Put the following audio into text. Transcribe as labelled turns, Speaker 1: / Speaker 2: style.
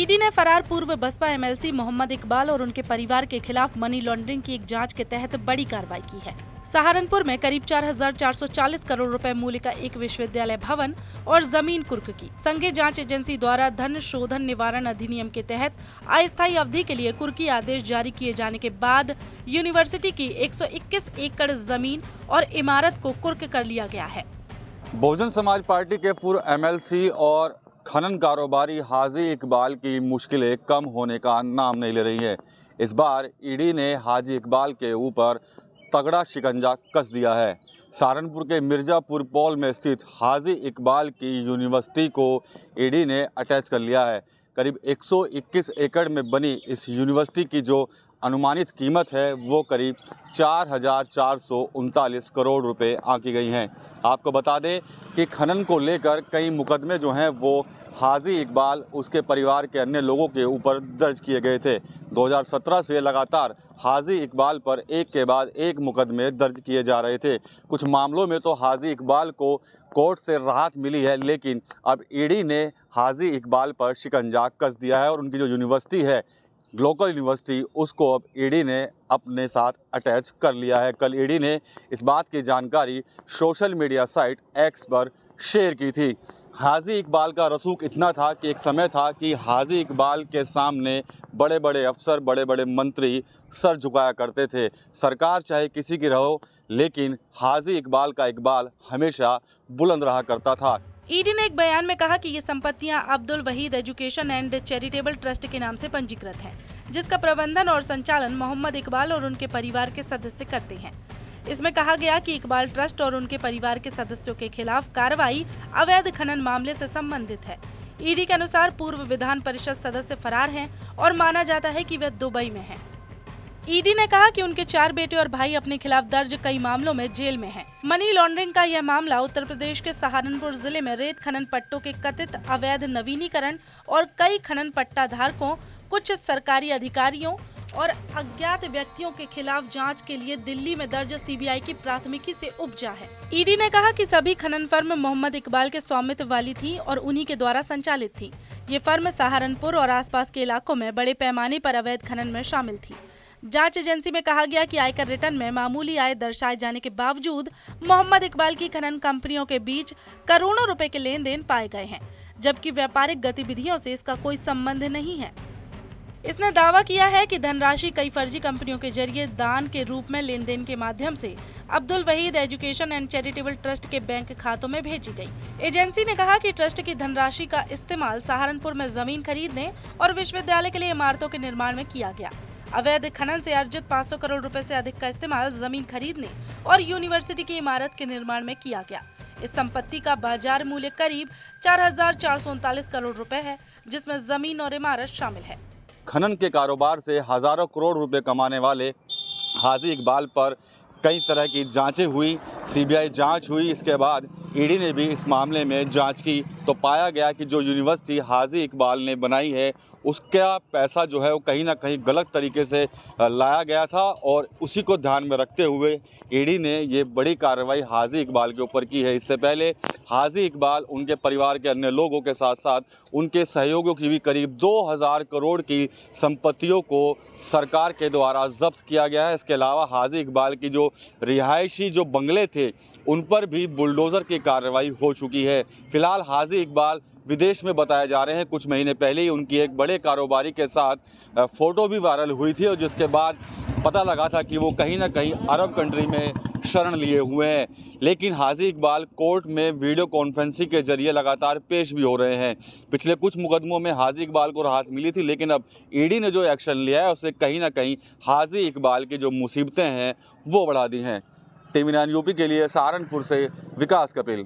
Speaker 1: ED ने फरार पूर्व बसपा एमएलसी मोहम्मद इकबाल और उनके परिवार के खिलाफ मनी लॉन्ड्रिंग की एक जांच के तहत बड़ी कार्रवाई की है। सहारनपुर में करीब 4,440 करोड़ रुपए मूल्य का एक विश्वविद्यालय भवन और जमीन कुर्क की संघीय जांच एजेंसी द्वारा धन शोधन निवारण अधिनियम के तहत अस्थायी अवधि के लिए कुर्की आदेश जारी किए जाने के बाद यूनिवर्सिटी की 121 एकड़ जमीन और इमारत को कुर्क कर लिया गया है।
Speaker 2: बहुजन समाज पार्टी के पूर्व एमएलसी और खनन कारोबारी हाजी इकबाल की मुश्किलें कम होने का नाम नहीं ले रही हैं। इस बार ईडी ने हाजी इकबाल के ऊपर तगड़ा शिकंजा कस दिया है। सहारनपुर के मिर्जापुर पौल में स्थित हाजी इकबाल की यूनिवर्सिटी को ईडी ने अटैच कर लिया है। करीब 121 एकड़ में बनी इस यूनिवर्सिटी की जो अनुमानित कीमत है वो करीब 4,439 करोड़ रुपए आंकी गई हैं। आपको बता दें कि खनन को लेकर कई मुकदमे जो हैं वो हाजी इकबाल उसके परिवार के अन्य लोगों के ऊपर दर्ज किए गए थे। 2017 से लगातार हाजी इकबाल पर एक के बाद एक मुकदमे दर्ज किए जा रहे थे। कुछ मामलों में तो हाजी इकबाल को कोर्ट से राहत मिली है, लेकिन अब ईडी ने हाजी इकबाल पर शिकंजा कस दिया है और उनकी जो यूनिवर्सिटी है लोकल यूनिवर्सिटी उसको अब ईडी ने अपने साथ अटैच कर लिया है। कल ईडी ने इस बात की जानकारी सोशल मीडिया साइट एक्स पर शेयर की थी। हाजी इकबाल का रसूख इतना था कि एक समय था कि हाजी इकबाल के सामने बड़े बड़े अफसर, बड़े बड़े मंत्री सर झुकाया करते थे। सरकार चाहे किसी की रहो, लेकिन हाजी इकबाल का इकबाल हमेशा बुलंद रहा करता था।
Speaker 1: ईडी ने एक बयान में कहा कि ये संपत्तियां Abdul Waheed education and charitable trust के नाम से पंजीकृत हैं, जिसका प्रबंधन और संचालन मोहम्मद इकबाल और उनके परिवार के सदस्य करते हैं। इसमें कहा गया कि इकबाल ट्रस्ट और उनके परिवार के सदस्यों के खिलाफ कार्रवाई अवैध खनन मामले से संबंधित है। ईडी के अनुसार पूर्व विधान परिषद सदस्य फरार हैं और माना जाता है कि वे दुबई में हैं। ईडी ने कहा कि उनके 4 बेटे और भाई अपने खिलाफ दर्ज कई मामलों में जेल में हैं। मनी लॉन्ड्रिंग का यह मामला उत्तर प्रदेश के सहारनपुर जिले में रेत खनन पट्टों के कथित अवैध नवीनीकरण और कई खनन पट्टा धारकों, कुछ सरकारी अधिकारियों और अज्ञात व्यक्तियों के खिलाफ जांच के लिए दिल्ली में दर्ज सीबीआई की प्राथमिकी से उपजा है। ईडी ने कहा कि सभी खनन फर्म मोहम्मद इकबाल के स्वामित्व वाली थी और उन्हीं के द्वारा संचालित थी। ये फर्म सहारनपुर और आसपास के इलाकों में बड़े पैमाने पर अवैध खनन में शामिल थी। जांच एजेंसी में कहा गया कि आयकर रिटर्न में मामूली आय दर्शाए जाने के बावजूद मोहम्मद इकबाल की खनन कंपनियों के बीच करोड़ों रुपए के लेन देन पाए गए हैं, जबकि व्यापारिक गतिविधियों से इसका कोई संबंध नहीं है। इसने दावा किया है कि धनराशि कई फर्जी कंपनियों के जरिए दान के रूप में लेन देन के माध्यम से Abdul Waheed education and charitable trust के बैंक खातों में भेजी गई। एजेंसी ने कहा कि ट्रस्ट की धनराशि का इस्तेमाल सहारनपुर में जमीन खरीदने और विश्वविद्यालय के लिए इमारतों के निर्माण में किया गया। अवैध खनन से अर्जित 500 करोड़ रुपए से अधिक का इस्तेमाल जमीन खरीदने और यूनिवर्सिटी की इमारत के निर्माण में किया गया। इस संपत्ति का बाजार मूल्य करीब 4,439 करोड़ रुपए है, जिसमें जमीन और इमारत शामिल है।
Speaker 2: खनन के कारोबार से हजारों करोड़ रुपए कमाने वाले हाजी इकबाल पर कई तरह की जांचें हुई, सीबीआई जांच हुई। इसके बाद ईडी ने भी इस मामले में जांच की तो पाया गया कि जो यूनिवर्सिटी हाजी इकबाल ने बनाई है उसका पैसा जो है वो कहीं ना कहीं गलत तरीके से लाया गया था और उसी को ध्यान में रखते हुए ईडी ने ये बड़ी कार्रवाई हाजी इकबाल के ऊपर की है। इससे पहले हाजी इकबाल, उनके परिवार के अन्य लोगों के साथ साथ उनके सहयोगियों की भी करीब 2,000 करोड़ की संपत्तियों को सरकार के द्वारा जब्त किया गया है। इसके अलावा हाजी इकबाल की जो रिहायशी जो बंगले थे उन पर भी बुलडोज़र की कार्रवाई हो चुकी है। फिलहाल हाजी इकबाल विदेश में बताए जा रहे हैं। कुछ महीने पहले ही उनकी एक बड़े कारोबारी के साथ फ़ोटो भी वायरल हुई थी और जिसके बाद पता लगा था कि वो कहीं ना कहीं अरब कंट्री में शरण लिए हुए हैं। लेकिन हाजी इकबाल कोर्ट में वीडियो कॉन्फ्रेंसिंग के जरिए लगातार पेश भी हो रहे हैं। पिछले कुछ मुकदमों में हाजी इकबाल को राहत मिली थी, लेकिन अब ईडी ने जो एक्शन लिया है उससे कहीं ना कहीं हाजी इकबाल की जो मुसीबतें हैं वो बढ़ा दी हैं। टीवी 9 यूपी के लिए सहारनपुर से विकास कपिल।